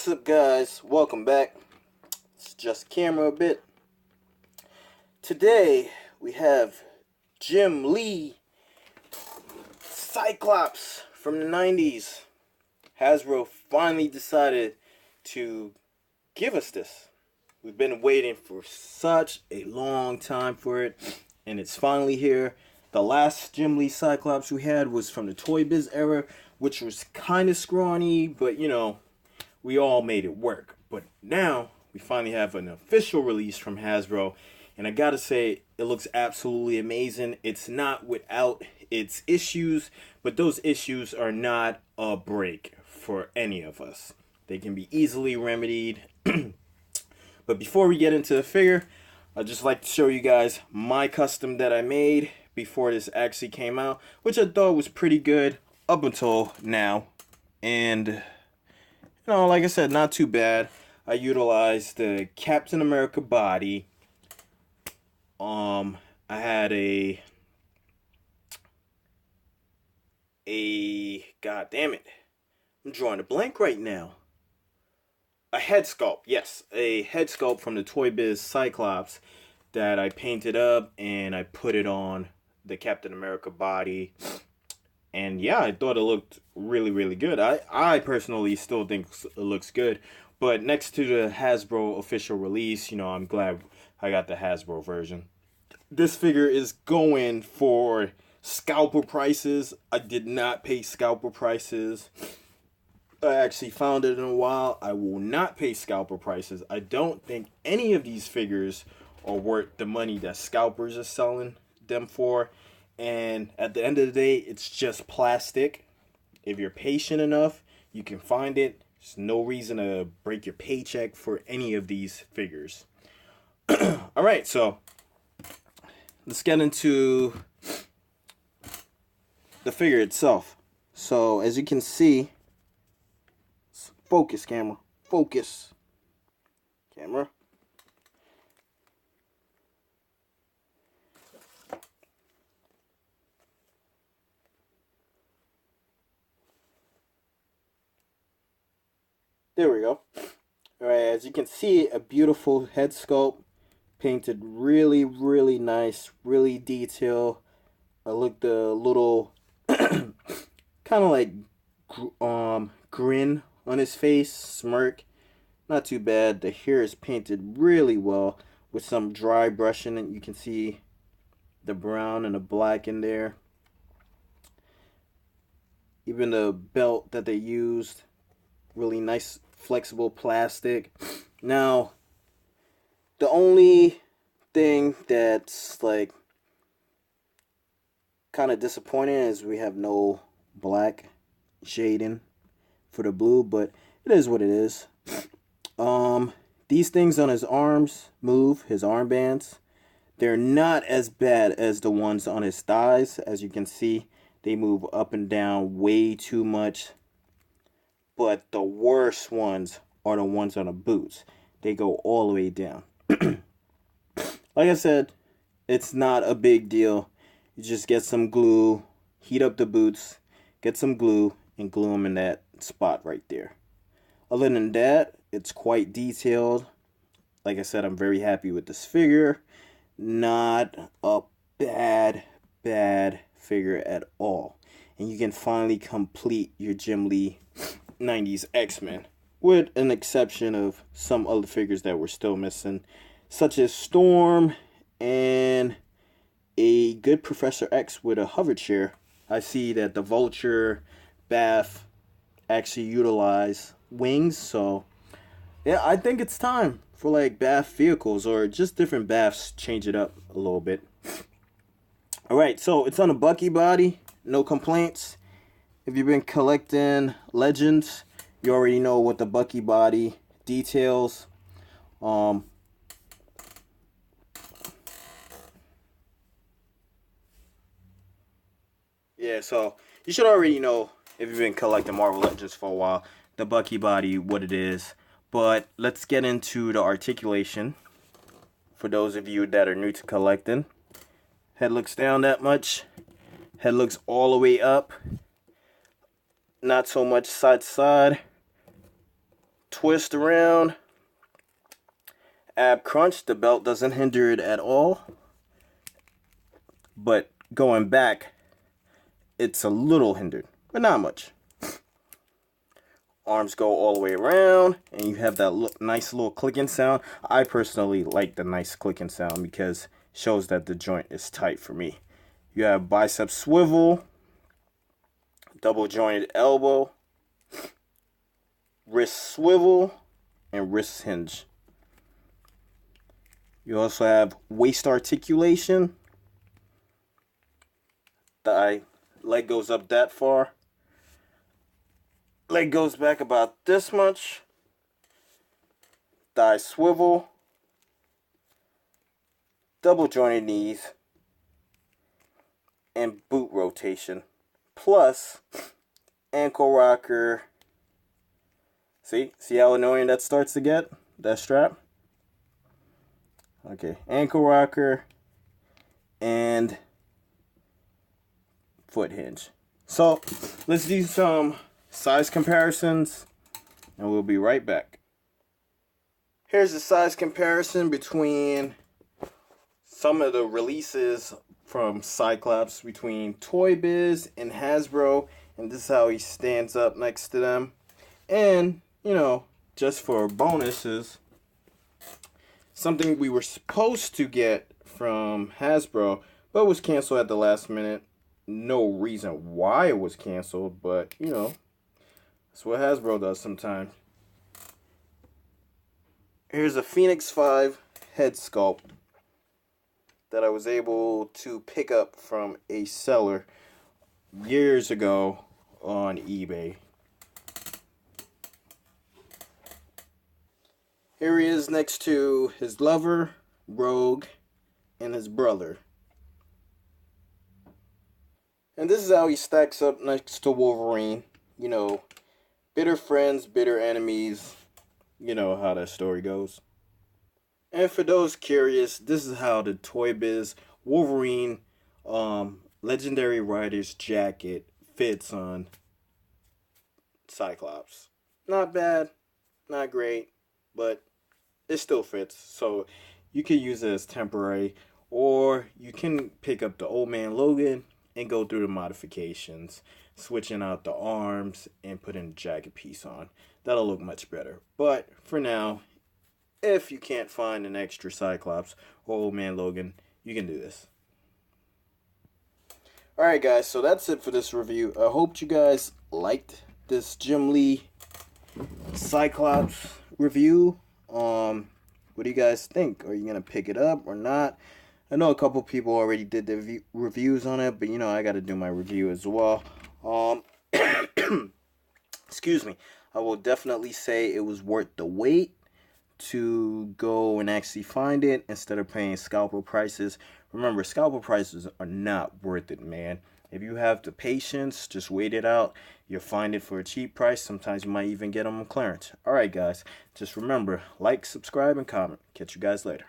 What's up, guys? Welcome back. Let's adjust the camera a bit. Today we have Jim Lee Cyclops from the 90s. Hasbro finally decided to give us this. We've been waiting for such a long time for it, and it's finally here. The last Jim Lee Cyclops we had was from the Toy Biz era, which was kind of scrawny, but you know, we all made it work. But now we finally have an official release from Hasbro, and I gotta say, it looks absolutely amazing. It's not without its issues, but those issues are not a break for any of us. They can be easily remedied. But before we get into the figure, I'd just like to show you guys my custom that I made before this actually came out, which I thought was pretty good up until now. And you know, like I said, not too bad. I utilized the Captain America body. I had a god damn it, I'm drawing a blank right now. A head sculpt, yes, a head sculpt from the Toy Biz Cyclops that I painted up and I put it on the Captain America body. And yeah, I thought it looked really good. I personally still think it looks good. But next to the Hasbro official release, you know, I'm glad I got the Hasbro version. This figure is going for scalper prices. I did not pay scalper prices. I actually found it in a while. I will not pay scalper prices. I don't think any of these figures are worth the money that scalpers are selling them for. And at the end of the day, it's just plastic. If you're patient enough, you can find it. There's no reason to break your paycheck for any of these figures. Alright, so let's get into the figure itself. So as you can see, focus camera, focus camera. There we go. Alright, as you can see, a beautiful head sculpt, painted really nice, really detailed. I looked a little kind of like grin on his face, smirk. Not too bad. The hair is painted really well with some dry brushing, and you can see the brown and the black in there. Even the belt that they used, really nice flexible plastic. Now, the only thing that's like kind of disappointing is we have no black shading for the blue, but it is what it is. These things on his arms move, his armbands. They're not as bad as the ones on his thighs. As you can see, they move up and down way too much. But the worst ones are the ones on the boots. They go all the way down. Like I said, it's not a big deal. You just get some glue, heat up the boots, get some glue, and glue them in that spot right there. Other than that, it's quite detailed. Like I said, I'm very happy with this figure. Not a bad figure at all. And you can finally complete your Jim Lee 90s X-Men, with an exception of some other figures that we're still missing, such as Storm and a good Professor X with a hover chair. I see that the Vulture Bath actually utilize wings, so yeah, I think it's time for like bath vehicles or just different baths, change it up a little bit. Alright, so it's on a Bucky body, no complaints. If you've been collecting Legends, you already know what the Bucky body details. Yeah, so you should already know, if you've been collecting Marvel Legends for a while, the Bucky body, what it is. But let's get into the articulation. For those of you that are new to collecting, head looks down that much. Head looks all the way up. Not so much side to side. twist around. Ab crunch, the belt doesn't hinder it at all. But going back, it's a little hindered, but not much. Arms go all the way around, and you have that nice little clicking sound. I personally like the nice clicking sound because it shows that the joint is tight for me. You have bicep swivel, double jointed elbow, wrist swivel, and wrist hinge. You also have waist articulation. Thigh, leg goes up that far. Leg goes back about this much. Thigh swivel. Double jointed knees. And boot rotation. Plus ankle rocker. See how annoying that starts to get? That strap? Okay, ankle rocker and foot hinge. So let's do some size comparisons and we'll be right back. Here's the size comparison between some of the releases from Cyclops between Toy Biz and Hasbro, and this is how he stands up next to them. And just for bonuses, something we were supposed to get from Hasbro but was canceled at the last minute. No reason why it was canceled, but that's what Hasbro does sometimes. Here's a Phoenix 5 head sculpt that I was able to pick up from a seller years ago on eBay. Here he is next to his lover, Rogue, and his brother. And this is how he stacks up next to Wolverine. Bitter friends, bitter enemies. You know how that story goes. And for those curious, this is how the Toy Biz Wolverine Legendary Rider's jacket fits on Cyclops. Not bad, not great, but it still fits. So you can use it as temporary, or you can pick up the Old Man Logan and go through the modifications, switching out the arms and putting a jacket piece on. That'll look much better. But for now, if you can't find an extra Cyclops or Old Man Logan, you can do this. Alright guys, so that's it for this review. I hope you guys liked this Jim Lee Cyclops review. What do you guys think? Are you going to pick it up or not? I know a couple people already did their reviews on it, but I got to do my review as well. Excuse me. I will definitely say it was worth the wait to go and actually find it instead of paying scalper prices. Remember, scalper prices are not worth it, man. If you have the patience, just wait it out. You'll find it for a cheap price. Sometimes you might even get them on clearance. Alright guys, just remember, like, subscribe, and comment. Catch you guys later.